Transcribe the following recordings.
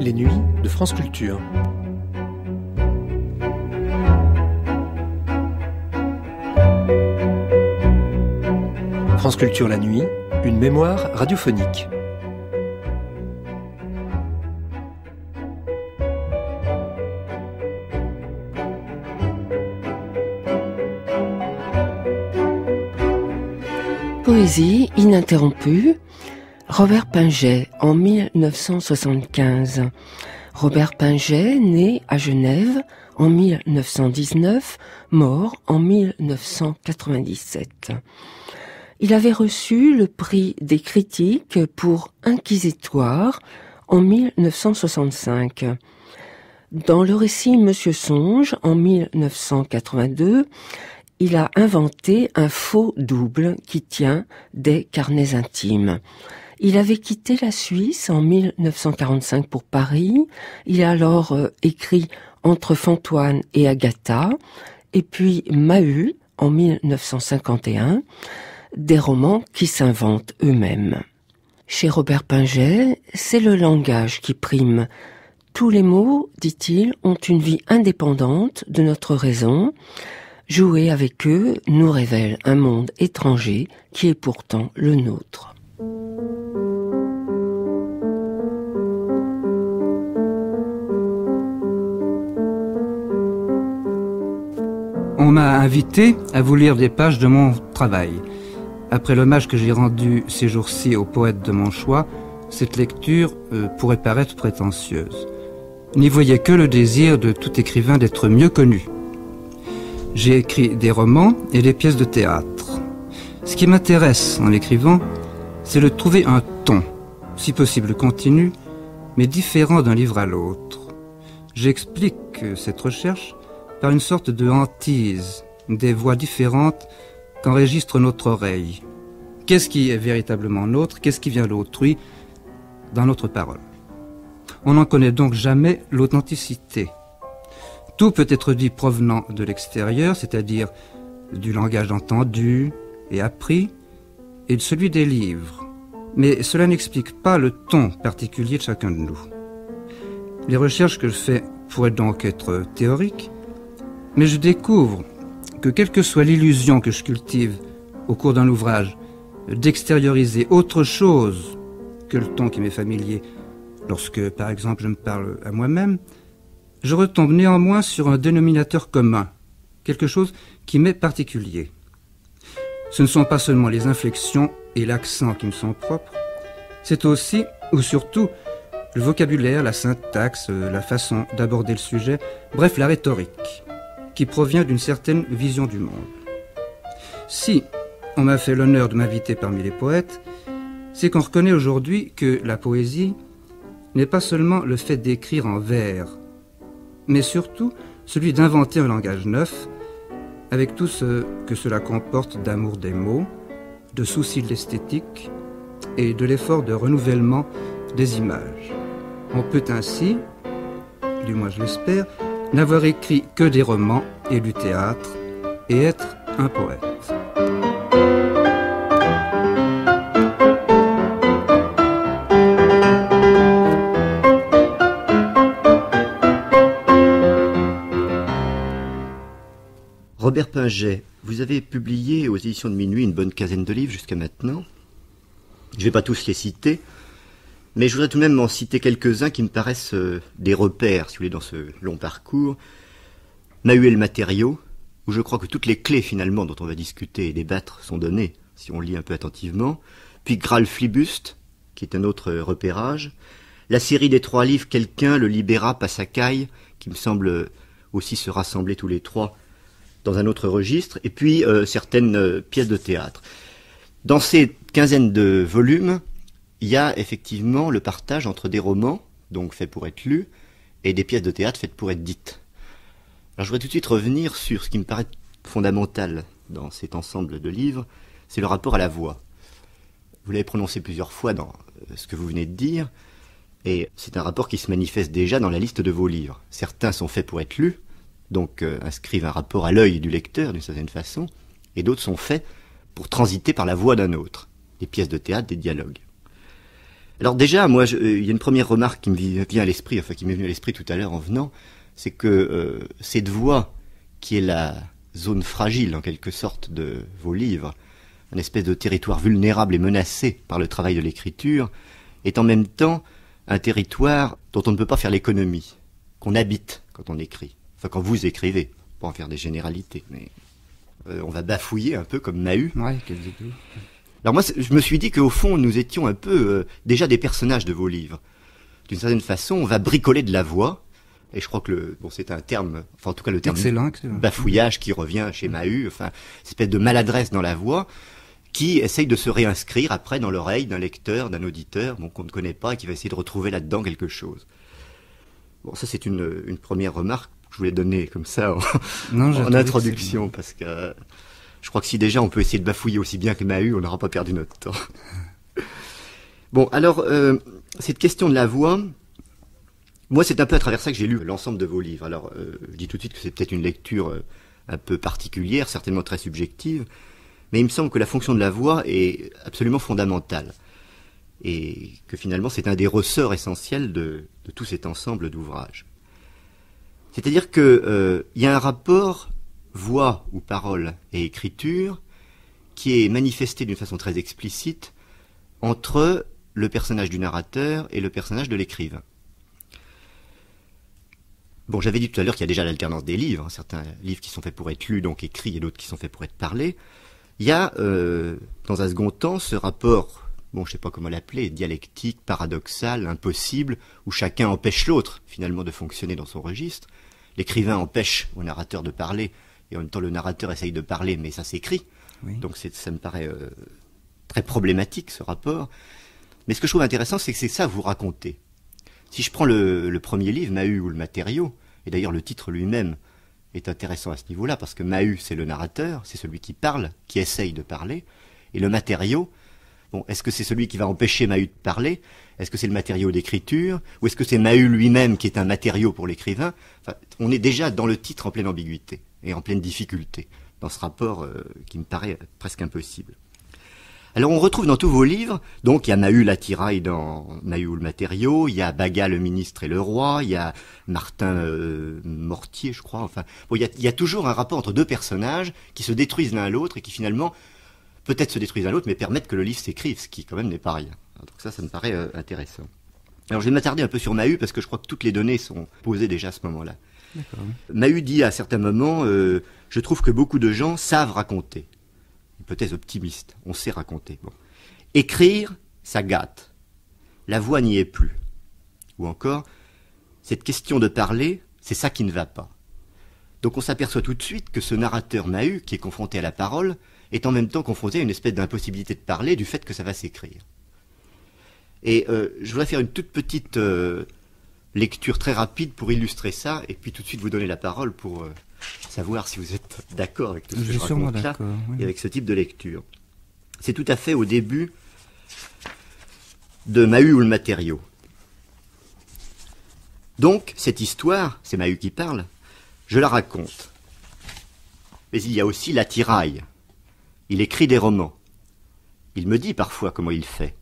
les nuits de France Culture. France Culture la nuit, une mémoire radiophonique. Poésie ininterrompue, Robert Pinget en 1975. Robert Pinget, né à Genève en 1919, mort en 1997. Il avait reçu le prix des critiques pour Inquisitoire en 1965. Dans le récit Monsieur Songe, en 1982, il a inventé un faux double qui tient des carnets intimes. Il avait quitté la Suisse en 1945 pour Paris. Il a alors écrit Entre Fantoine et Agatha, et puis Maheu en 1951, des romans qui s'inventent eux-mêmes. Chez Robert Pinget, c'est le langage qui prime. Tous les mots, dit-il, ont une vie indépendante de notre raison. Jouer avec eux nous révèle un monde étranger qui est pourtant le nôtre. On m'a invité à vous lire des pages de mon travail. Après l'hommage que j'ai rendu ces jours-ci au poète de mon choix, cette lecture pourrait paraître prétentieuse. N'y voyez que le désir de tout écrivain d'être mieux connu. J'ai écrit des romans et des pièces de théâtre. Ce qui m'intéresse en écrivant, c'est de trouver un ton, si possible continu, mais différent d'un livre à l'autre. J'explique cette recherche par une sorte de hantise, des voix différentes qu'enregistre notre oreille. Qu'est-ce qui est véritablement nôtre? Qu'est-ce qui vient d'autrui dans notre parole? On n'en connaît donc jamais l'authenticité. Tout peut être dit provenant de l'extérieur, c'est-à-dire du langage entendu et appris, et de celui des livres. Mais cela n'explique pas le ton particulier de chacun de nous. Les recherches que je fais pourraient donc être théoriques, mais je découvre que quelle que soit l'illusion que je cultive au cours d'un ouvrage, d'extérioriser autre chose que le ton qui m'est familier, lorsque, par exemple, je me parle à moi-même, je retombe néanmoins sur un dénominateur commun, quelque chose qui m'est particulier. Ce ne sont pas seulement les inflexions et l'accent qui me sont propres, c'est aussi, ou surtout, le vocabulaire, la syntaxe, la façon d'aborder le sujet, bref, la rhétorique, qui provient d'une certaine vision du monde. Si on m'a fait l'honneur de m'inviter parmi les poètes, c'est qu'on reconnaît aujourd'hui que la poésie n'est pas seulement le fait d'écrire en vers, mais surtout celui d'inventer un langage neuf, avec tout ce que cela comporte d'amour des mots, de souci de l'esthétique et de l'effort de renouvellement des images. On peut ainsi, du moins je l'espère, n'avoir écrit que des romans et du théâtre et être un poète. Robert Pinget, vous avez publié aux éditions de Minuit une bonne quinzaine de livres jusqu'à maintenant. Je ne vais pas tous les citer, mais je voudrais tout de même en citer quelques-uns qui me paraissent des repères, si vous voulez, dans ce long parcours. Maheu et le matériau, où je crois que toutes les clés finalement dont on va discuter et débattre sont données, si on lit un peu attentivement. Puis Graal Flibuste, qui est un autre repérage. La série des 3 livres Quelqu'un, Le Libéra, Passacaille, qui me semble aussi se rassembler tous les 3 dans un autre registre, et puis certaines pièces de théâtre. Dans ces quinzaines de volumes, il y a effectivement le partage entre des romans, donc faits pour être lus, et des pièces de théâtre faites pour être dites. Alors je voudrais tout de suite revenir sur ce qui me paraît fondamental dans cet ensemble de livres, c'est le rapport à la voix. Vous l'avez prononcé plusieurs fois dans ce que vous venez de dire, et c'est un rapport qui se manifeste déjà dans la liste de vos livres. Certains sont faits pour être lus, donc inscrivent un rapport à l'œil du lecteur d'une certaine façon, et d'autres sont faits pour transiter par la voix d'un autre, des pièces de théâtre, des dialogues. Alors déjà, moi, il y a une première remarque qui me vient à l'esprit, enfin qui m'est venue à l'esprit tout à l'heure en venant, c'est que cette voix qui est la zone fragile en quelque sorte de vos livres, une espèce de territoire vulnérable et menacé par le travail de l'écriture, est en même temps un territoire dont on ne peut pas faire l'économie, qu'on habite quand on écrit, enfin quand vous écrivez, pas en faire des généralités, mais on va bafouiller un peu comme Mahut. Ouais, quel dégoût. Alors moi, je me suis dit qu'au fond, nous étions un peu déjà des personnages de vos livres. D'une certaine façon, on va bricoler de la voix, et je crois que c'est un terme, enfin en tout cas le terme excellent. Bafouillage qui revient chez Mahut, enfin, cette espèce de maladresse dans la voix, qui essaye de se réinscrire après dans l'oreille d'un lecteur, d'un auditeur, qu'on ne connaît pas, et qui va essayer de retrouver là-dedans quelque chose. Bon, ça c'est une première remarque que je voulais donner comme ça en introduction, parce que je crois que si déjà on peut essayer de bafouiller aussi bien que Mahut, on n'aura pas perdu notre temps. Bon, alors, cette question de la voix, moi c'est un peu à travers ça que j'ai lu l'ensemble de vos livres. Alors, je dis tout de suite que c'est peut-être une lecture un peu particulière, certainement très subjective, mais il me semble que la fonction de la voix est absolument fondamentale. Et que finalement c'est un des ressorts essentiels de tout cet ensemble d'ouvrages. C'est-à-dire que y a un rapport voix ou parole et écriture qui est manifesté d'une façon très explicite entre le personnage du narrateur et le personnage de l'écrivain. Bon, j'avais dit tout à l'heure qu'il y a déjà l'alternance des livres, certains livres qui sont faits pour être lus, donc écrits, et d'autres qui sont faits pour être parlés. Il y a, dans un second temps, ce rapport, je ne sais pas comment l'appeler, dialectique, paradoxal, impossible, où chacun empêche l'autre, finalement, de fonctionner dans son registre. L'écrivain empêche au narrateur de parler, et en même temps le narrateur essaye de parler, mais ça s'écrit. Oui. Donc ça me paraît très problématique, ce rapport. Mais ce que je trouve intéressant, c'est que c'est ça vous racontez. Si je prends le premier livre, Mahut ou le matériau, et d'ailleurs le titre lui-même est intéressant à ce niveau-là, parce que Mahut, c'est le narrateur, c'est celui qui parle, qui essaye de parler, et le matériau, est-ce que c'est celui qui va empêcher Mahut de parler? Est-ce que c'est le matériau d'écriture? Ou est-ce que c'est Mahut lui-même qui est un matériau pour l'écrivain? Enfin, on est déjà dans le titre en pleine ambiguïté, et en pleine difficulté, dans ce rapport qui me paraît presque impossible. Alors on retrouve dans tous vos livres, donc il y a Mahut l'attirail dans Mahut ou le matériau, il y a Baga le ministre et le roi, il y a Martin Mortier je crois, enfin, il y a toujours un rapport entre deux personnages qui se détruisent l'un l'autre et qui finalement peut-être se détruisent l'un l'autre mais permettent que le livre s'écrive, ce qui quand même n'est pas rien. Donc ça me paraît intéressant. Alors je vais m'attarder un peu sur Mahut parce que je crois que toutes les données sont posées déjà à ce moment-là. D'accord. Mahut dit à certains moments, je trouve que beaucoup de gens savent raconter. Hypothèse optimiste, on sait raconter. Bon. Écrire, ça gâte. La voix n'y est plus. Ou encore, cette question de parler, c'est ça qui ne va pas. Donc on s'aperçoit tout de suite que ce narrateur Mahut, qui est confronté à la parole, est en même temps confronté à une espèce d'impossibilité de parler du fait que ça va s'écrire. Et je voudrais faire une toute petite lecture très rapide pour illustrer ça, et puis tout de suite vous donner la parole pour savoir si vous êtes d'accord avec tout ce que je raconte là, oui. Et avec ce type de lecture. C'est tout à fait au début de Mahut ou le matériau. Donc, cette histoire, c'est Mahut qui parle, je la raconte. Mais il y a aussi l'attirail. Il écrit des romans. Il me dit parfois comment il fait.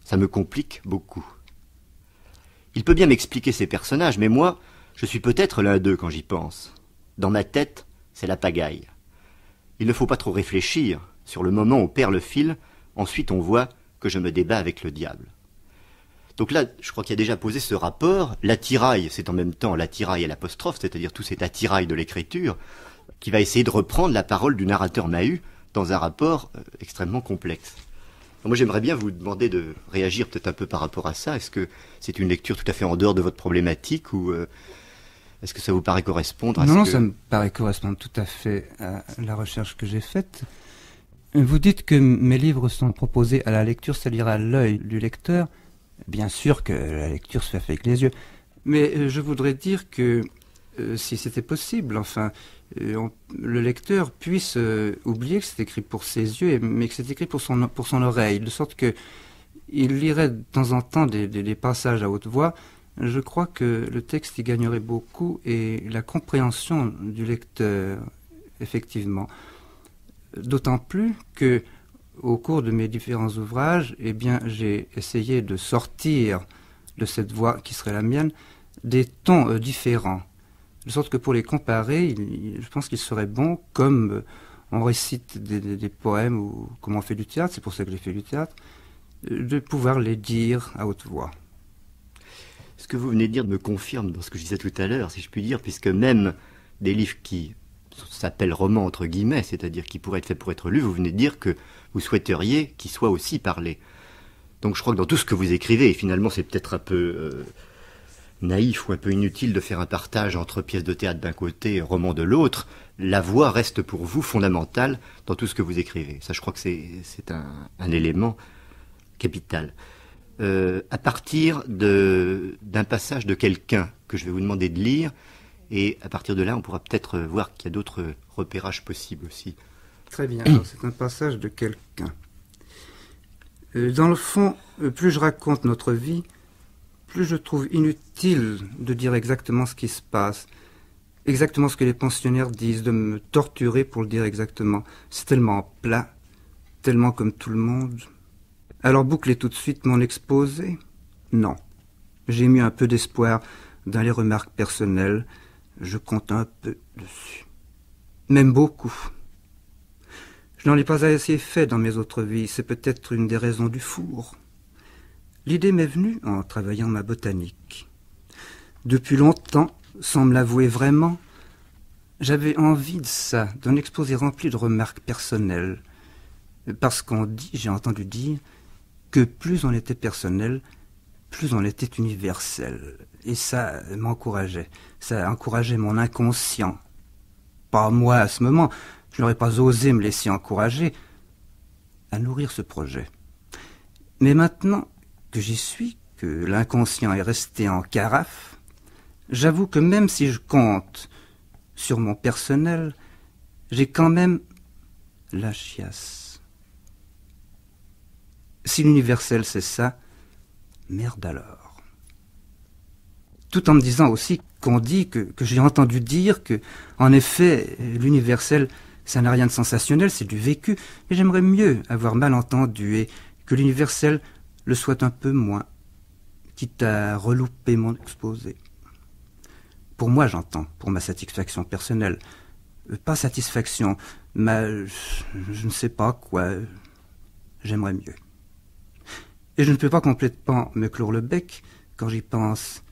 Ça me complique beaucoup. Il peut bien m'expliquer ses personnages, mais moi, je suis peut-être l'un d'eux quand j'y pense. Dans ma tête, c'est la pagaille. Il ne faut pas trop réfléchir. Sur le moment, on perd le fil. Ensuite, on voit que je me débat avec le diable. Donc là, je crois qu'il y a déjà posé ce rapport. L'attirail, c'est en même temps l'attirail à l'apostrophe, c'est-à-dire tout cet attirail de l'écriture, qui va essayer de reprendre la parole du narrateur Mahut dans un rapport extrêmement complexe. Alors moi, j'aimerais bien vous demander de réagir peut-être un peu par rapport à ça. Est-ce que c'est une lecture tout à fait en dehors de votre problématique ou est-ce que ça vous paraît correspondre à Non, ça me paraît correspondre tout à fait à la recherche que j'ai faite. Vous dites que mes livres sont proposés à la lecture, c'est-à-dire à l'œil du lecteur. Bien sûr que la lecture se fait avec les yeux. Mais je voudrais dire que si c'était possible, enfin, le lecteur puisse oublier que c'est écrit pour ses yeux, mais que c'est écrit pour son oreille, de sorte que il lirait de temps en temps des passages à haute voix. Je crois que le texte y gagnerait beaucoup et la compréhension du lecteur, effectivement. D'autant plus que au cours de mes différents ouvrages, eh bien, j'ai essayé de sortir de cette voix qui serait la mienne des tons différents. De sorte que pour les comparer, je pense qu'il serait bon, comme on récite des poèmes ou comme on fait du théâtre, c'est pour ça que j'ai fait du théâtre, de pouvoir les dire à haute voix. Ce que vous venez de dire me confirme dans ce que je disais tout à l'heure, si je puis dire, puisque même des livres qui s'appellent romans entre guillemets, c'est-à-dire qui pourraient être faits pour être lus, vous venez de dire que vous souhaiteriez qu'ils soient aussi parlés. Donc je crois que dans tout ce que vous écrivez, et finalement c'est peut-être un peu naïf ou un peu inutile de faire un partage entre pièces de théâtre d'un côté et romans de l'autre, la voix reste pour vous fondamentale dans tout ce que vous écrivez. Ça, je crois que c'est un élément capital. À partir d'un passage de quelqu'un que je vais vous demander de lire, et à partir de là, on pourra peut-être voir qu'il y a d'autres repérages possibles aussi. Très bien, alors c'est un passage de quelqu'un. Dans le fond, plus je raconte notre vie, plus je trouve inutile de dire exactement ce qui se passe, exactement ce que les pensionnaires disent, de me torturer pour le dire exactement. C'est tellement plat, tellement comme tout le monde. Alors boucler tout de suite mon exposé? Non. J'ai mis un peu d'espoir dans les remarques personnelles. Je compte un peu dessus. Même beaucoup. Je n'en ai pas assez fait dans mes autres vies. C'est peut-être une des raisons du four. L'idée m'est venue en travaillant ma botanique. Depuis longtemps, sans me l'avouer vraiment, j'avais envie de ça, d'un exposé rempli de remarques personnelles. Parce qu'on dit, j'ai entendu dire, que plus on était personnel, plus on était universel. Et ça m'encourageait. Ça encourageait mon inconscient. Pas moi à ce moment. Je n'aurais pas osé me laisser encourager à nourrir ce projet. Mais maintenant que j'y suis, que l'inconscient est resté en carafe, j'avoue que même si je compte sur mon personnel, j'ai quand même la chiasse. Si l'universel c'est ça, merde alors. Tout en me disant aussi qu'on dit que j'ai entendu dire que, en effet, l'universel, ça n'a rien de sensationnel, c'est du vécu. Mais j'aimerais mieux avoir mal entendu et que l'universel le soit un peu moins, quitte à relouper mon exposé. Pour moi, j'entends, pour ma satisfaction personnelle. Pas satisfaction, mais je ne sais pas quoi. J'aimerais mieux. Et je ne peux pas complètement me clore le bec quand j'y pense,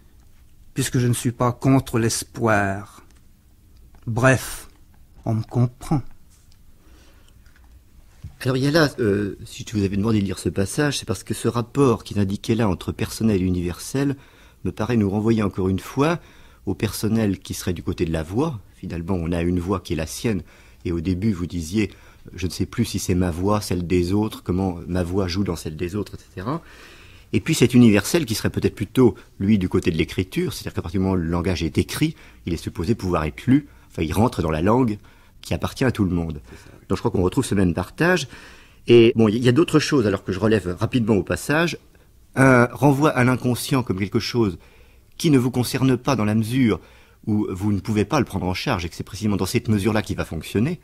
puisque je ne suis pas contre l'espoir. Bref, on me comprend. Alors il y a là, si je vous avais demandé de lire ce passage, c'est parce que ce rapport qu'il indiquait là entre personnel et universel me paraît nous renvoyer encore une fois au personnel qui serait du côté de la voix. Finalement, on a une voix qui est la sienne, et au début vous disiez... Je ne sais plus si c'est ma voix, celle des autres, comment ma voix joue dans celle des autres, etc. Et puis cet universel qui serait peut-être plutôt, lui, du côté de l'écriture, c'est-à-dire qu'à partir du moment où le langage est écrit, il est supposé pouvoir être lu, enfin il rentre dans la langue qui appartient à tout le monde. Donc je crois qu'on retrouve ce même partage. Et bon, il y a d'autres choses, alors que je relève rapidement au passage. Un renvoi à l'inconscient comme quelque chose qui ne vous concerne pas dans la mesure où vous ne pouvez pas le prendre en charge, et que c'est précisément dans cette mesure-là qu'il va fonctionner.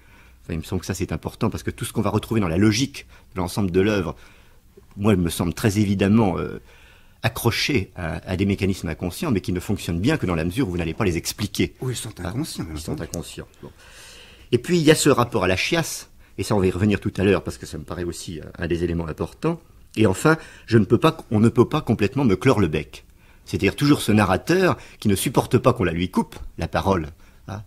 Il me semble que ça c'est important parce que tout ce qu'on va retrouver dans la logique de l'ensemble de l'œuvre, moi, il me semble très évidemment accroché à des mécanismes inconscients, mais qui ne fonctionnent bien que dans la mesure où vous n'allez pas les expliquer. Oui, ils sont inconscients. Ils sont inconscients. Bon. Et puis il y a ce rapport à la chiasse, et ça on va y revenir tout à l'heure parce que ça me paraît aussi un des éléments importants. Et enfin, on ne peut pas complètement me clore le bec. C'est-à-dire toujours ce narrateur qui ne supporte pas qu'on la lui coupe, la parole.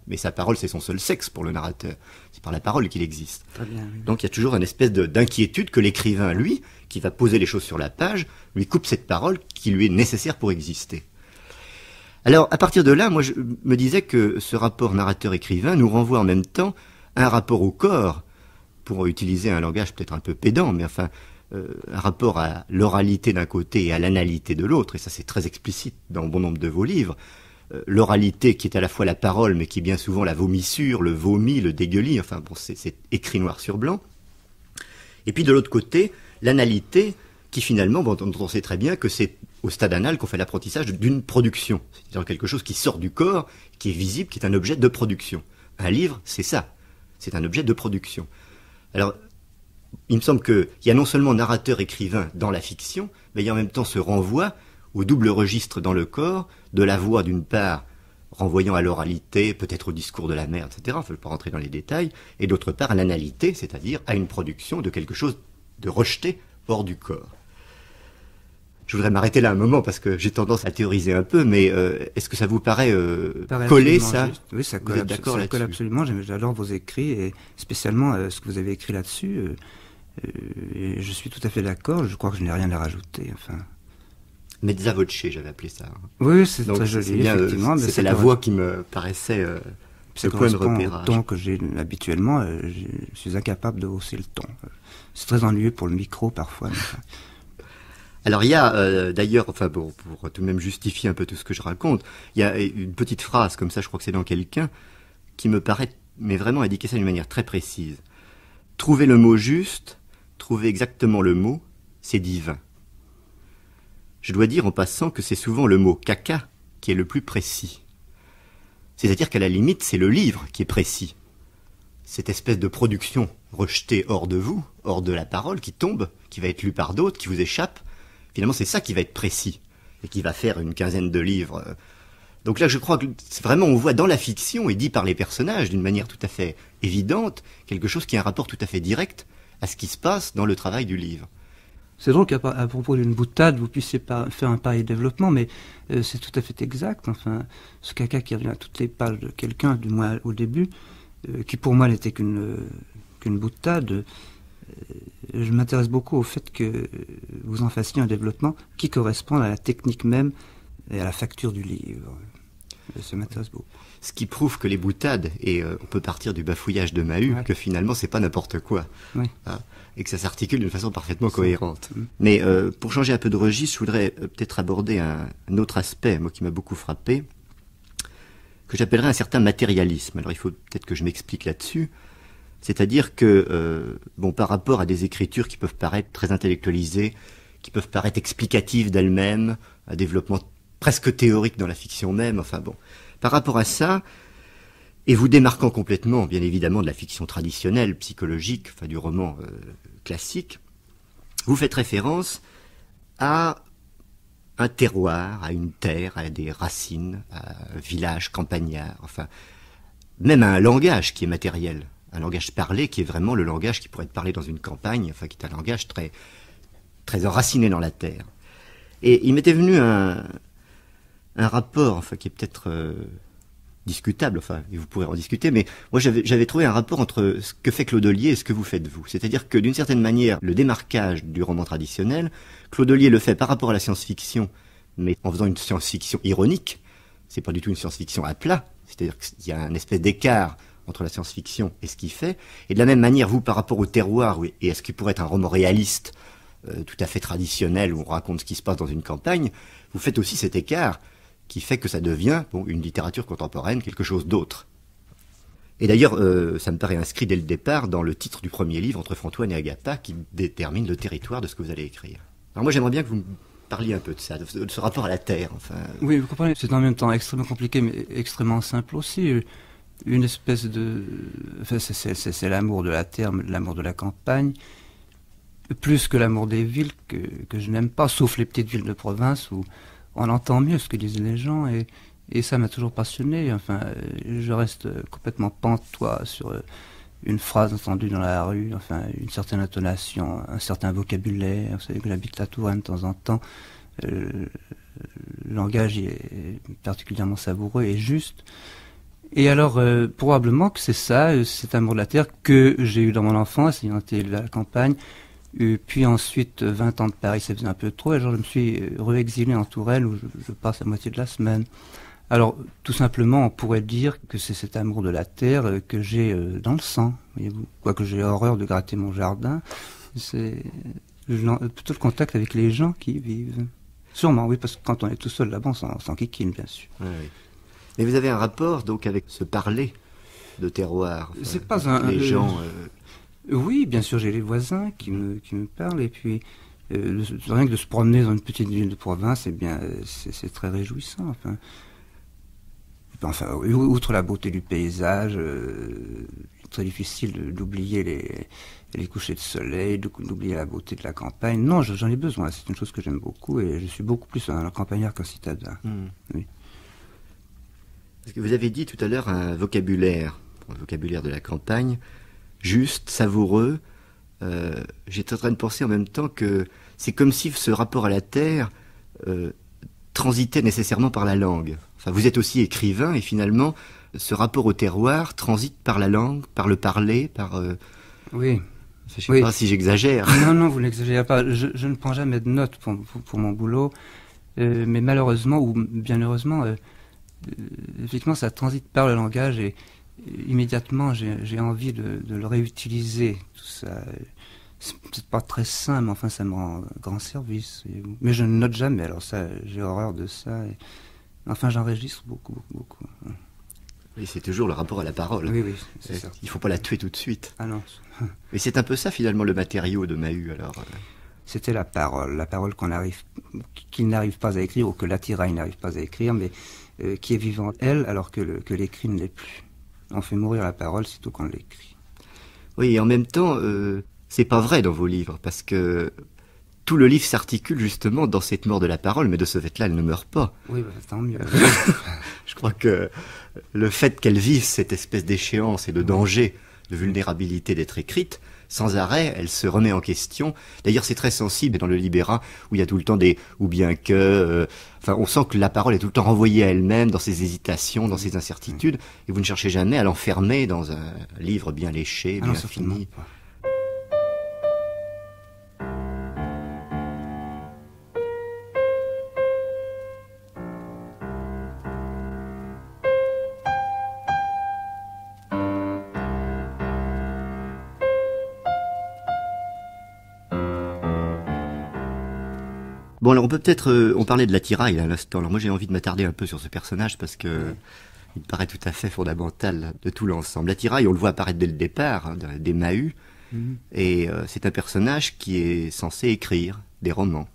Mais sa parole, c'est son seul sexe pour le narrateur. C'est par la parole qu'il existe. Très bien, oui. Donc il y a toujours une espèce d'inquiétude que l'écrivain, lui, qui va poser les choses sur la page, lui coupe cette parole qui lui est nécessaire pour exister. Alors, à partir de là, moi, je me disais que ce rapport narrateur-écrivain nous renvoie en même temps à un rapport au corps, pour utiliser un langage peut-être un peu pédant, mais enfin, un rapport à l'oralité d'un côté et à l'analité de l'autre, et ça c'est très explicite dans bon nombre de vos livres. L'oralité qui est à la fois la parole, mais qui est bien souvent la vomissure, le vomi, le dégueulis, enfin bon, c'est écrit noir sur blanc. Et puis de l'autre côté, l'analité, qui finalement, bon, on sait très bien que c'est au stade anal qu'on fait l'apprentissage d'une production. C'est-à-dire quelque chose qui sort du corps, qui est visible, qui est un objet de production. Un livre, c'est ça. C'est un objet de production. Alors, il me semble qu'il y a non seulement narrateur-écrivain dans la fiction, mais il y a en même temps ce renvoi au double registre dans le corps, de la voix d'une part, renvoyant à l'oralité, peut-être au discours de la mère, etc., il ne faut pas rentrer dans les détails, et d'autre part à l'analité, c'est-à-dire à une production de quelque chose de rejeté hors du corps. Je voudrais m'arrêter là un moment parce que j'ai tendance à théoriser un peu, mais est-ce que ça vous paraît coller, ça? Juste. Oui, ça colle, ça colle absolument. J'adore vos écrits et spécialement ce que vous avez écrit là-dessus. Et je suis tout à fait d'accord. Je crois que je n'ai rien à rajouter. Enfin. Mezza voce, j'avais appelé ça. Oui, c'est très joli, bien, effectivement. C'était la voix qui me paraissait le point de repérage. Au ton que j'ai habituellement, je suis incapable de hausser le ton. C'est très ennuyeux pour le micro parfois. Mais... Alors il y a d'ailleurs, enfin pour tout de même justifier un peu tout ce que je raconte, il y a une petite phrase comme ça, je crois que c'est dans quelqu'un, qui me paraît, mais vraiment indiquer ça d'une manière très précise. Trouver le mot juste, trouver exactement le mot, c'est divin. Je dois dire en passant que c'est souvent le mot caca qui est le plus précis. C'est-à-dire qu'à la limite, c'est le livre qui est précis. Cette espèce de production rejetée hors de vous, hors de la parole, qui tombe, qui va être lue par d'autres, qui vous échappe, finalement, c'est ça qui va être précis et qui va faire une quinzaine de livres. Donc là, je crois que c'est vraiment, on voit dans la fiction et dit par les personnages d'une manière tout à fait évidente, quelque chose qui a un rapport tout à fait direct à ce qui se passe dans le travail du livre. C'est drôle qu'à propos d'une boutade, vous puissiez faire un pareil développement, mais c'est tout à fait exact. Enfin, ce caca qui revient à toutes les pages de quelqu'un, du moins au début, qui pour moi n'était qu'une boutade. Je m'intéresse beaucoup au fait que vous en fassiez un développement qui corresponde à la technique même et à la facture du livre. Ça m'intéresse beaucoup. Ce qui prouve que les boutades, et on peut partir du bafouillage de Mahut, que finalement c'est pas n'importe quoi, hein, et que ça s'articule d'une façon parfaitement cohérente. Mais pour changer un peu de registre, je voudrais peut-être aborder un autre aspect, moi qui m'a beaucoup frappé, que j'appellerais un certain matérialisme. Alors il faut peut-être que je m'explique là-dessus. C'est-à-dire que, par rapport à des écritures qui peuvent paraître très intellectualisées, qui peuvent paraître explicatives d'elles-mêmes, un développement presque théorique dans la fiction même, enfin bon, par rapport à ça, et vous démarquant complètement, bien évidemment, de la fiction traditionnelle, psychologique, enfin du roman classique, vous faites référence à un terroir, à une terre, à des racines, à un village campagnard, enfin, même à un langage qui est matériel. Un langage parlé qui est vraiment le langage qui pourrait être parlé dans une campagne, enfin qui est un langage très, très enraciné dans la terre. Et il m'était venu un rapport, enfin qui est peut-être discutable, enfin et vous pourrez en discuter, mais moi j'avais trouvé un rapport entre ce que fait Claudelier et ce que vous faites vous. C'est-à-dire que d'une certaine manière, le démarquage du roman traditionnel, Claudelier le fait par rapport à la science-fiction, mais en faisant une science-fiction ironique. C'est pas du tout une science-fiction à plat, c'est-à-dire qu'il y a un espèce d'écart entre la science-fiction et ce qu'il fait, et de la même manière, vous, par rapport au terroir, et à ce qui pourrait être un roman réaliste, tout à fait traditionnel, où on raconte ce qui se passe dans une campagne, vous faites aussi cet écart qui fait que ça devient, une littérature contemporaine, quelque chose d'autre. Et d'ailleurs, ça me paraît inscrit dès le départ dans le titre du premier livre, Entre Frontoine et Agatha, qui détermine le territoire de ce que vous allez écrire. Alors moi, j'aimerais bien que vous me parliez un peu de ça, de ce rapport à la terre, enfin... Oui, vous comprenez, c'est en même temps extrêmement compliqué, mais extrêmement simple aussi. Une espèce de... Enfin, c'est l'amour de la terre, l'amour de la campagne, plus que l'amour des villes que je n'aime pas, sauf les petites villes de province où on entend mieux ce que disent les gens, et ça m'a toujours passionné. Enfin, je reste complètement pantois sur une phrase entendue dans la rue, enfin, une certaine intonation, un certain vocabulaire. Vous savez que j'habite la Touraine de temps en temps. Le langage est particulièrement savoureux et juste. Et alors, probablement que c'est ça, cet amour de la terre que j'ai eu dans mon enfance, ayant été élevé à la campagne. Puis ensuite, 20 ans de Paris, ça faisait un peu trop. Et alors, je me suis réexilé en Touraine où je passe la moitié de la semaine. Alors, tout simplement, on pourrait dire que c'est cet amour de la terre que j'ai dans le sang. Voyez-vous, quoique j'ai horreur de gratter mon jardin, c'est plutôt le contact avec les gens qui y vivent. Sûrement, oui, parce que quand on est tout seul là-bas, on s'en kikine, bien sûr. Oui. Mais vous avez un rapport donc avec ce parler de terroir. Enfin, c'est pas les gens. Oui, bien sûr, j'ai les voisins qui me parlent, et puis rien que de se promener dans une petite ville de province, eh bien, c'est très réjouissant. Enfin, outre la beauté du paysage, très difficile d'oublier les couchers de soleil, d'oublier la beauté de la campagne. Non, j'en ai besoin, c'est une chose que j'aime beaucoup et je suis beaucoup plus un campagnard qu'un citadin. Oui. Parce que vous avez dit tout à l'heure un vocabulaire de la campagne, juste, savoureux. J'étais en train de penser en même temps que c'est comme si ce rapport à la terre transitait nécessairement par la langue. Enfin, vous êtes aussi écrivain et finalement, ce rapport au terroir transite par la langue, par le parler, par... Oui. Je ne sais pas si j'exagère. Non, vous n'exagérez pas. Je ne prends jamais de notes pour mon boulot, mais malheureusement, ou bien heureusement, effectivement, ça transite par le langage et immédiatement, j'ai envie de le réutiliser. Tout ça, c'est peut-être pas très simple, mais enfin, ça me rend grand service. Mais je ne note jamais, alors ça, j'ai horreur de ça. Enfin, j'enregistre beaucoup. Oui, c'est toujours le rapport à la parole. Oui, c'est ça. Il ne faut pas la tuer tout de suite. Ah non. Mais c'est un peu ça, finalement, le matériau de Mahut, alors. C'était la parole qu'il n'arrive pas à écrire, ou que l'attirail n'arrive pas à écrire, mais qui est vivante, elle, alors que l'écrit ne l'est plus. On fait mourir la parole sitôt qu'on l'écrit. Oui, et en même temps, c'est pas vrai dans vos livres, parce que tout le livre s'articule justement dans cette mort de la parole, mais de ce fait-là, elle ne meurt pas. Oui, tant mieux. Je crois que le fait qu'elle vive cette espèce d'échéance et de danger, de vulnérabilité d'être écrite, sans arrêt, elle se remet en question. D'ailleurs, c'est très sensible dans le Libéra, où il y a tout le temps des « ou bien que Enfin, on sent que la parole est tout le temps renvoyée à elle-même, dans ses hésitations, dans ses incertitudes, et vous ne cherchez jamais à l'enfermer dans un livre bien léché, bien fini. Bon, alors on peut peut-être... on parlait de l'attirail à l'instant. Alors moi j'ai envie de m'attarder un peu sur ce personnage parce que il me paraît tout à fait fondamental de tout l'ensemble. L'attirail, on le voit apparaître dès le départ, des Mahut, et c'est un personnage qui est censé écrire des romans.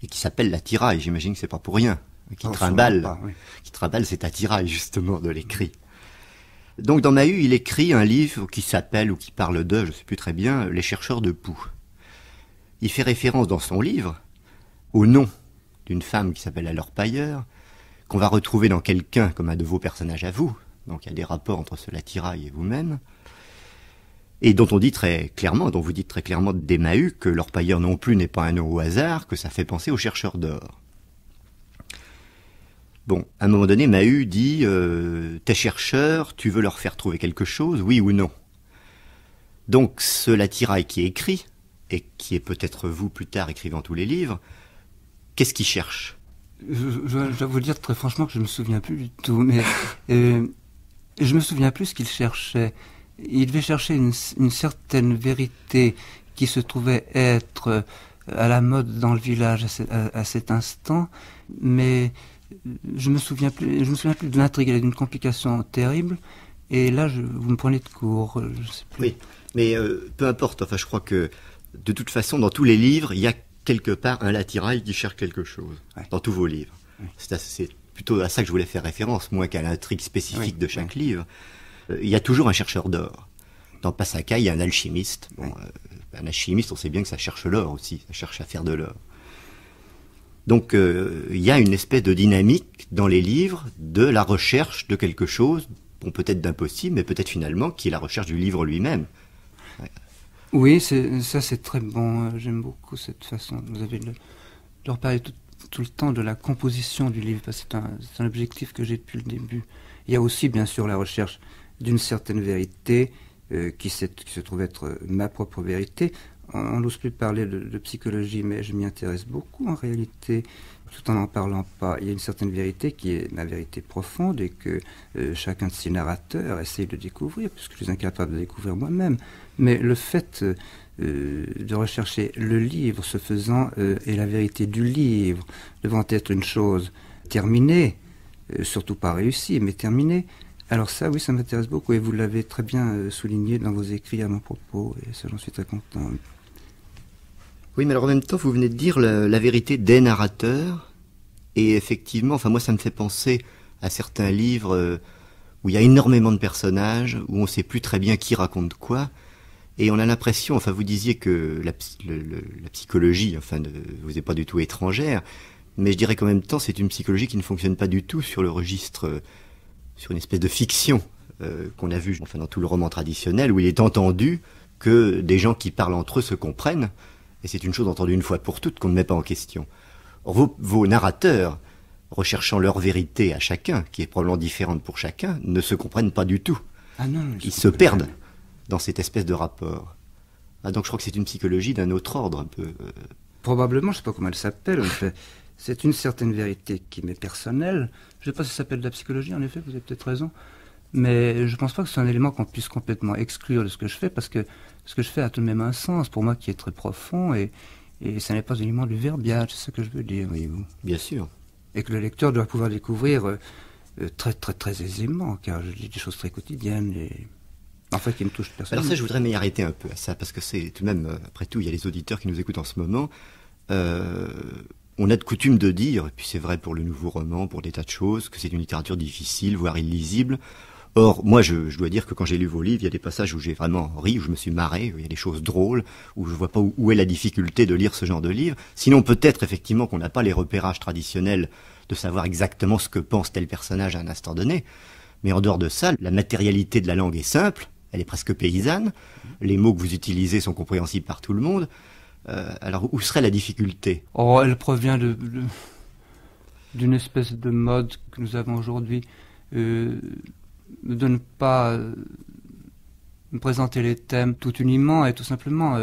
Et qui s'appelle l'attirail, j'imagine que c'est pas pour rien. Qui trimballe cet attirail justement de l'écrit. Donc dans Mahut, il écrit un livre qui s'appelle, ou qui parle de, je sais plus très bien, Les chercheurs de poux. Il fait référence dans son livre au nom d'une femme qui s'appelle la l'orpailleur, qu'on va retrouver dans quelqu'un comme un de vos personnages à vous. Donc il y a des rapports entre ce l'attirail et vous-même. Et dont on dit très clairement, dont vous dites très clairement des Mahut, que l'orpailleur non plus n'est pas un nom au hasard, que ça fait penser aux chercheurs d'or. Bon, à un moment donné, Mahut dit tes chercheurs, tu veux leur faire trouver quelque chose, oui ou non? Donc ce l'attirail qui est écrit, et qui est peut-être vous plus tard écrivant tous les livres, qu'est-ce qu'il cherche? Je dois vous dire très franchement que je ne me souviens plus du tout, mais je me souviens plus ce qu'il cherchait. Il devait chercher une certaine vérité qui se trouvait être à la mode dans le village à cet instant, mais je me souviens plus de l'intrigue, elle est d'une complication terrible, et là vous me prenez de court, je sais plus. Oui, mais peu importe, enfin je crois que de toute façon dans tous les livres, il y a quelque part un l'attirail qui cherche quelque chose, dans tous vos livres. C'est plutôt à ça que je voulais faire référence, moins qu'à l'intrigue spécifique de chaque livre. Il y a toujours un chercheur d'or. Dans Passaca, il y a un alchimiste. Bon, un alchimiste, on sait bien que ça cherche l'or aussi, ça cherche à faire de l'or. Donc il y a une espèce de dynamique dans les livres de la recherche de quelque chose, bon, peut-être d'impossible, mais peut-être finalement qui est la recherche du livre lui-même. Oui, ça c'est très bon, j'aime beaucoup cette façon. Vous avez de leur parler tout le temps de la composition du livre, parce que c'est un objectif que j'ai depuis le début. Il y a aussi bien sûr la recherche d'une certaine vérité qui se trouve être ma propre vérité. On n'ose plus parler de psychologie, mais je m'y intéresse beaucoup en réalité, tout en n'en parlant pas. Il y a une certaine vérité qui est ma vérité profonde et que chacun de ces narrateurs essaye de découvrir, puisque je suis incapable de découvrir moi-même. Mais le fait de rechercher le livre, ce faisant, et la vérité du livre, devant être une chose terminée, surtout pas réussie, mais terminée, alors ça, oui, ça m'intéresse beaucoup, et vous l'avez très bien souligné dans vos écrits à mon propos, et ça, j'en suis très content. Oui, mais alors en même temps, vous venez de dire la vérité des narrateurs, et effectivement, enfin moi ça me fait penser à certains livres où il y a énormément de personnages, où on ne sait plus très bien qui raconte quoi, et on a l'impression, enfin vous disiez que la psychologie, enfin, ne vous est pas du tout étrangère, mais je dirais qu'en même temps, c'est une psychologie qui ne fonctionne pas du tout sur le registre, sur une espèce de fiction qu'on a vu, enfin, dans tout le roman traditionnel, où il est entendu que des gens qui parlent entre eux se comprennent, et c'est une chose entendue une fois pour toutes qu'on ne met pas en question. Or, vos narrateurs, recherchant leur vérité à chacun, qui est probablement différente pour chacun, ne se comprennent pas du tout. Ah non, ils se perdent dans cette espèce de rapport. Ah, donc je crois que c'est une psychologie d'un autre ordre, un peu. Probablement, je ne sais pas comment elle s'appelle, c'est une certaine vérité qui m'est personnelle. Je ne sais pas si ça s'appelle de la psychologie, en effet, vous avez peut-être raison. Mais je ne pense pas que c'est un élément qu'on puisse complètement exclure de ce que je fais, parce que ce que je fais a tout de même un sens, pour moi, qui est très profond, et ça n'est pas un élément du verbiage, c'est ce que je veux dire, voyez-vous. Bien sûr. Et que le lecteur doit pouvoir découvrir très, très, très aisément, car je dis des choses très quotidiennes, et en fait, qui me touchent personnellement. Alors ça, je voudrais m'y arrêter un peu à ça, parce que c'est tout de même, après tout, il y a les auditeurs qui nous écoutent en ce moment. On a de coutume de dire, et puis c'est vrai pour le nouveau roman, pour des tas de choses, que c'est une littérature difficile, voire illisible. Or, moi, je dois dire que quand j'ai lu vos livres, il y a des passages où j'ai vraiment ri, où je me suis marré, où il y a des choses drôles, où je vois pas où est la difficulté de lire ce genre de livre. Sinon, peut-être effectivement qu'on n'a pas les repérages traditionnels de savoir exactement ce que pense tel personnage à un instant donné. Mais en dehors de ça, la matérialité de la langue est simple, elle est presque paysanne, les mots que vous utilisez sont compréhensibles par tout le monde. Alors, où serait la difficulté ? Oh, elle provient d'une espèce de mode que nous avons aujourd'hui, de ne pas me présenter les thèmes tout uniment, et tout simplement,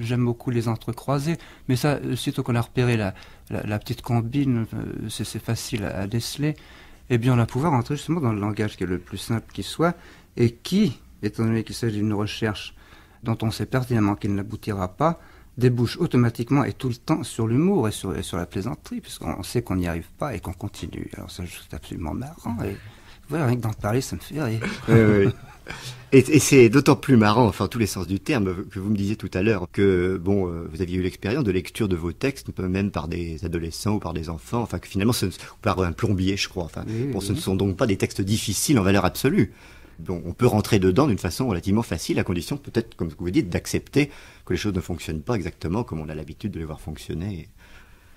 j'aime beaucoup les entrecroiser, mais ça, sitôt qu'on a repéré la petite combine, c'est facile à déceler, et bien on va pouvoir entrer justement dans le langage qui est le plus simple qui soit, et qui, étant donné qu'il s'agit d'une recherche dont on sait pertinemment qu'il n'aboutira pas, débouche automatiquement et tout le temps sur l'humour et sur la plaisanterie, puisqu'on sait qu'on n'y arrive pas et qu'on continue. Alors ça, c'est absolument marrant. Et, ouais, rien que d'en parler, ça me fait rire. Oui. Et c'est d'autant plus marrant, enfin, tous les sens du terme, que vous me disiez tout à l'heure, que, bon, vous aviez eu l'expérience de lecture de vos textes, même par des adolescents ou par des enfants, enfin, que finalement, par un plombier, je crois. Enfin, oui, ce ne sont donc pas des textes difficiles en valeur absolue. Bon, on peut rentrer dedans d'une façon relativement facile, à condition peut-être, comme vous dites, d'accepter que les choses ne fonctionnent pas exactement comme on a l'habitude de les voir fonctionner.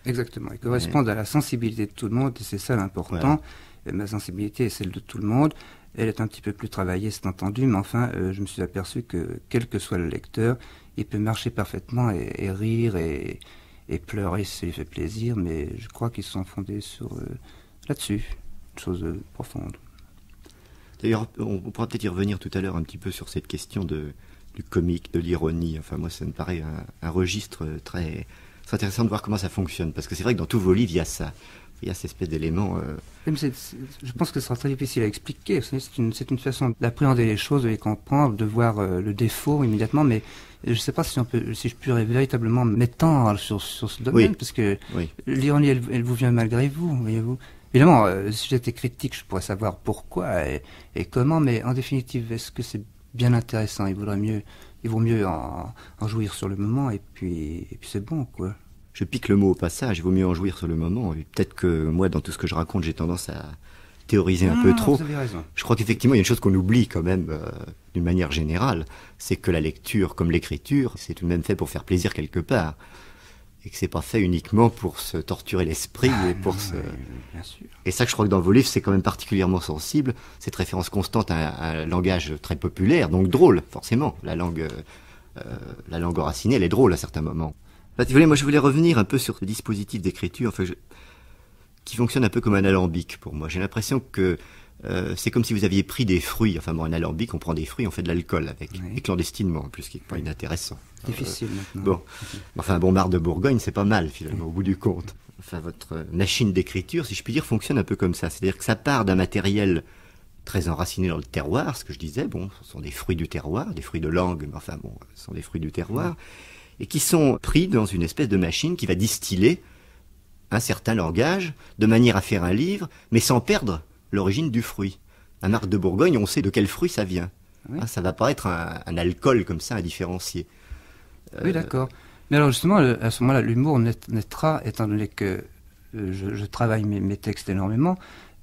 Exactement, ils correspondent à la sensibilité de tout le monde, et c'est ça l'important. Voilà. Et ma sensibilité est celle de tout le monde. Elle est un petit peu plus travaillée, c'est entendu, mais enfin, je me suis aperçu que, quel que soit le lecteur, il peut marcher parfaitement et rire et pleurer si ça lui fait plaisir, mais je crois qu'ils sont fondés sur là-dessus, une chose profonde. D'ailleurs, on pourra peut-être y revenir tout à l'heure un petit peu sur cette question du comique, de l'ironie. Enfin, moi, ça me paraît un registre très intéressant de voir comment ça fonctionne. Parce que c'est vrai que dans tous vos livres, il y a ça. Il y a cette espèce d'élément... Je pense que ce sera très difficile à expliquer. C'est une façon d'appréhender les choses, de les comprendre, de voir le défaut immédiatement. Mais je ne sais pas si je pourrais véritablement m'étendre sur ce domaine. Oui. Parce que l'ironie, elle vous vient malgré vous, voyez-vous. Évidemment, si j'étais critique, je pourrais savoir pourquoi et comment, mais en définitive, est-ce que c'est bien intéressant ? Il vaut mieux en jouir sur le moment, et puis c'est bon, quoi. Je pique le mot au passage, il vaut mieux en jouir sur le moment. Et peut-être que moi, dans tout ce que je raconte, j'ai tendance à théoriser un peu trop. Vous avez raison. Je crois qu'effectivement, il y a une chose qu'on oublie quand même, d'une manière générale, c'est que la lecture, comme l'écriture, c'est tout de même fait pour faire plaisir quelque part. Et que c'est pas fait uniquement pour se torturer l'esprit et pour bien sûr. Et ça, que je crois que dans vos livres, c'est quand même particulièrement sensible, cette référence constante à un langage très populaire, donc drôle, forcément. La langue enracinée, elle est drôle à certains moments. Moi, je voulais revenir un peu sur ce dispositif d'écriture, qui fonctionne un peu comme un alambic pour moi. J'ai l'impression que c'est comme si vous aviez pris des fruits. Enfin, bon, un alambic, on prend des fruits, on fait de l'alcool avec, et clandestinement, en plus, ce qui n'est pas inintéressant. Difficile maintenant. Bon, enfin, bon marc de Bourgogne, c'est pas mal finalement, au bout du compte. Enfin, votre machine d'écriture, si je puis dire, fonctionne un peu comme ça. C'est-à-dire que ça part d'un matériel très enraciné dans le terroir, ce que je disais. Bon, ce sont des fruits du terroir, des fruits de langue, mais enfin, bon, ce sont des fruits du terroir. Et qui sont pris dans une espèce de machine qui va distiller un certain langage de manière à faire un livre, mais sans perdre l'origine du fruit. Un marc de Bourgogne, on sait de quel fruit ça vient. Oui. Ça va pas être un alcool comme ça, à différencier. Oui, d'accord. Mais alors justement, à ce moment-là, l'humour naîtra, étant donné que je travaille mes textes énormément,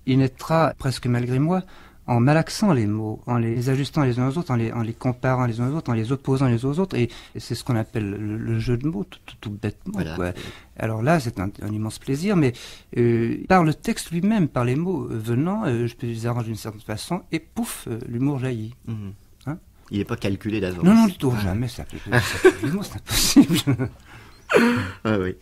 il naîtra presque malgré moi, en malaxant les mots, en les ajustant les uns aux autres, en les comparant les uns aux autres, en les opposant les uns aux autres, et c'est ce qu'on appelle le jeu de mots, tout bêtement. Voilà. Quoi. Alors là, c'est un immense plaisir, mais par le texte lui-même, par les mots venant, je peux les arranger d'une certaine façon, et pouf, l'humour jaillit. Hein? Il n'est pas calculé d'avance. Non, du tout, jamais, ça fait l'humour, c'est impossible. Ah oui.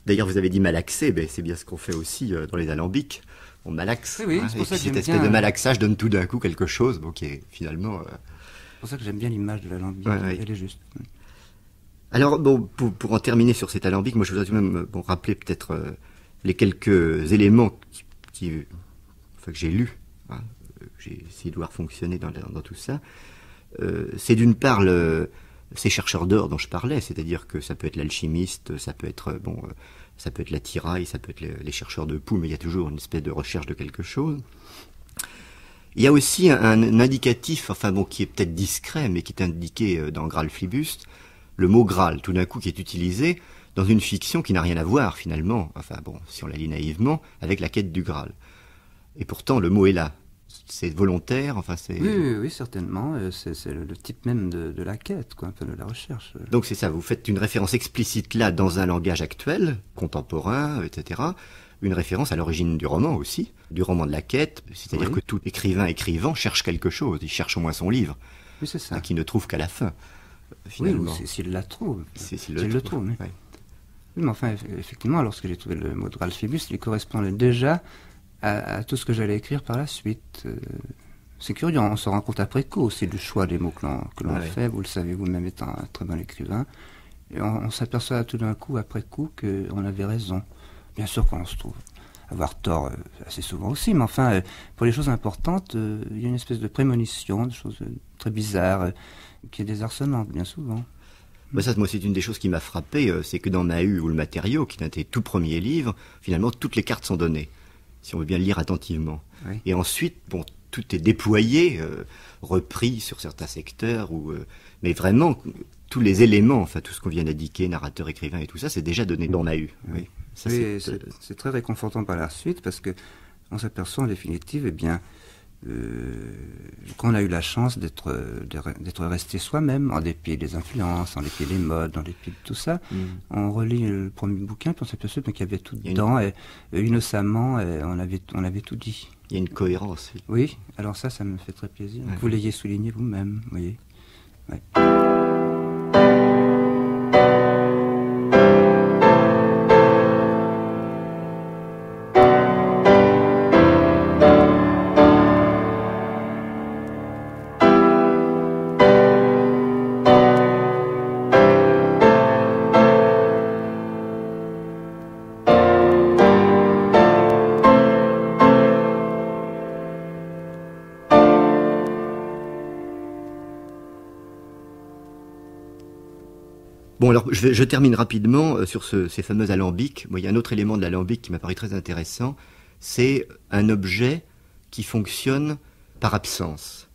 D'ailleurs, vous avez dit malaxer, ben, c'est bien ce qu'on fait aussi dans les alambics. On malaxe. Oui, c'est pour ça que cette j'aime espèce bien, de malaxage donne tout d'un coup quelque chose, bon, qui est finalement... C'est pour ça que j'aime bien l'image de l'alambic, elle est juste. Alors, bon, pour en terminer sur cet alambic, moi je voudrais tout de même rappeler peut-être les quelques éléments que j'ai lus, hein, que j'ai essayé de voir fonctionner dans tout ça. C'est d'une part ces chercheurs d'or dont je parlais, c'est-à-dire que ça peut être l'alchimiste, ça peut être ça peut être l'attirail, ça peut être les chercheurs de poux, mais il y a toujours une espèce de recherche de quelque chose. Il y a aussi un indicatif, qui est peut-être discret, mais qui est indiqué dans Graal Flibuste, le mot Graal, tout d'un coup, qui est utilisé dans une fiction qui n'a rien à voir, finalement, si on la lit naïvement, avec la quête du Graal. Et pourtant, le mot est là. C'est volontaire, c'est... Oui, certainement. C'est le type même de la quête, de la recherche. Donc c'est ça, vous faites une référence explicite là, dans un langage actuel, contemporain, etc., une référence à l'origine du roman aussi, du roman de la quête, c'est-à-dire que tout écrivant cherche quelque chose, il cherche au moins son livre, oui, c'est ça. Qu'il ne trouve qu'à la fin, finalement. Oui, s'il la trouve. S'il le trouve. Oui. Ouais. Oui, mais enfin, effectivement, lorsque j'ai trouvé le mot de Graal Flibuste, il correspondait déjà à tout ce que j'allais écrire par la suite. C'est curieux, on se rend compte après coup aussi du choix des mots que l'on fait, vous le savez vous-même étant un très bon écrivain, et on s'aperçoit tout d'un coup, après coup, qu'on avait raison. Bien sûr qu'on se trouve avoir tort assez souvent aussi, mais enfin, pour les choses importantes, il y a une espèce de prémonition, de choses très bizarres, qui est désarçonnante, bien souvent. Ça, moi, c'est une des choses qui m'a frappé, c'est que dans Mahut ou le matériau, qui est un de tes tout premiers livres, finalement, toutes les cartes sont données, si on veut bien le lire attentivement. Oui. Et ensuite, tout est déployé, repris sur certains secteurs, mais vraiment, tous les éléments, tout ce qu'on vient d'indiquer, narrateur, écrivain et tout ça, c'est déjà donné dans Mahut. Oui. C'est très réconfortant par la suite, parce que on s'aperçoit en définitive, qu'on a eu la chance d'être resté soi-même, en dépit des influences, en dépit des modes, en dépit de tout ça. On relit le premier bouquin, puis on s'aperçoit qu'il y avait tout dedans, et innocemment, on avait tout dit. Il y a une cohérence. Oui, alors ça me fait très plaisir. Que vous l'ayez souligné vous-même, vous voyez. Ouais. Bon, alors, je termine rapidement sur ces fameux alambics. Moi, il y a un autre élément de l'alambic qui m'a paru très intéressant. C'est un objet qui fonctionne par absence.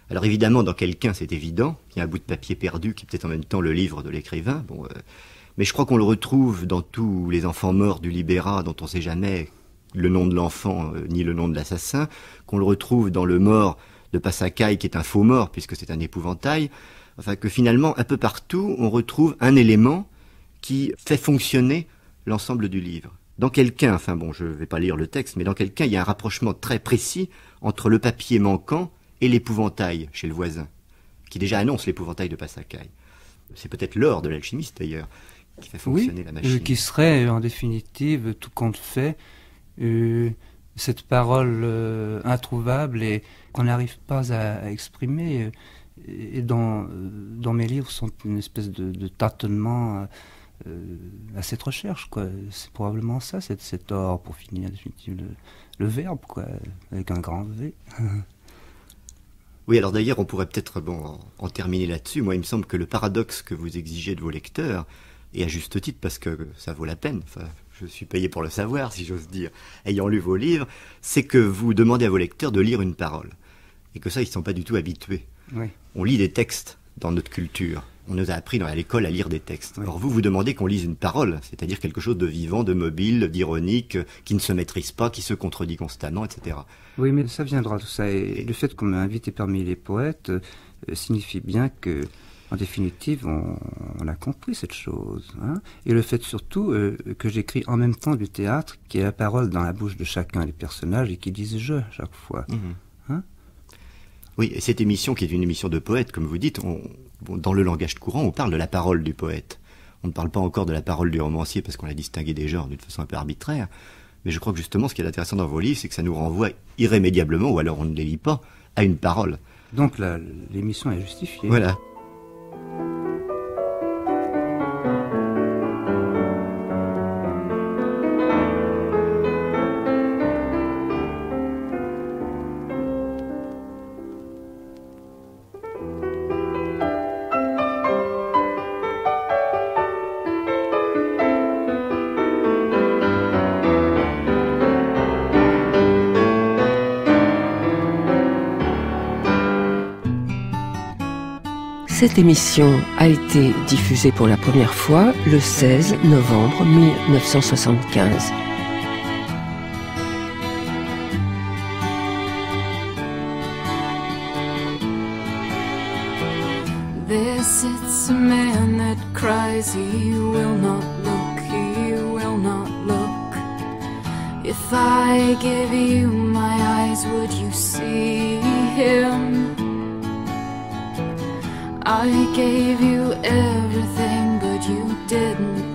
Alors, évidemment, dans quelqu'un, c'est évident. Il y a un bout de papier perdu qui est peut-être en même temps le livre de l'écrivain. Mais je crois qu'on le retrouve dans tous les enfants morts du Libéra, dont on ne sait jamais le nom de l'enfant ni le nom de l'assassin. Qu'on le retrouve dans le mort de Passacaille, qui est un faux mort, puisque c'est un épouvantail. Que finalement, un peu partout, on retrouve un élément qui fait fonctionner l'ensemble du livre. Dans quelqu'un, je ne vais pas lire le texte, mais dans quelqu'un, il y a un rapprochement très précis entre le papier manquant et l'épouvantail chez le voisin, qui déjà annonce l'épouvantail de Passacaille. C'est peut-être l'or de l'alchimiste, d'ailleurs, qui fait fonctionner la machine. Qui serait, en définitive, tout compte fait, cette parole introuvable et qu'on n'arrive pas à exprimer... Et dans mes livres sont une espèce de tâtonnement à cette recherche, C'est probablement ça, cet or, pour finir en définitive, le verbe, avec un grand V. Oui, alors d'ailleurs, on pourrait peut-être en terminer là-dessus. Moi, il me semble que le paradoxe que vous exigez de vos lecteurs, et à juste titre, parce que ça vaut la peine, je suis payé pour le savoir, si j'ose dire, ayant lu vos livres, c'est que vous demandez à vos lecteurs de lire une parole. Et que ça, ils ne sont pas du tout habitués. Oui. On lit des textes dans notre culture. On nous a appris à l'école à lire des textes. Oui. Or vous demandez qu'on lise une parole, c'est-à-dire quelque chose de vivant, de mobile, d'ironique, qui ne se maîtrise pas, qui se contredit constamment, etc. Oui, mais ça viendra tout ça. Et le fait qu'on m'a invité parmi les poètes signifie bien que, en définitive, on a compris cette chose. Hein. Et le fait surtout que j'écris en même temps du théâtre, qui est la parole dans la bouche de chacun des personnages et qui disent je chaque fois. Hein. Oui, et cette émission qui est une émission de poète, comme vous dites, dans le langage courant, on parle de la parole du poète. On ne parle pas encore de la parole du romancier parce qu'on a distingué des genres d'une façon un peu arbitraire. Mais je crois que justement, ce qui est intéressant dans vos livres, c'est que ça nous renvoie irrémédiablement, ou alors on ne les lit pas, à une parole. Donc l'émission est justifiée. Voilà. Cette émission a été diffusée pour la première fois le 16 novembre 1975. There sits a man that cries, he will not look, he will not look. If I give you my eyes, would you see him? I gave you everything, but you didn't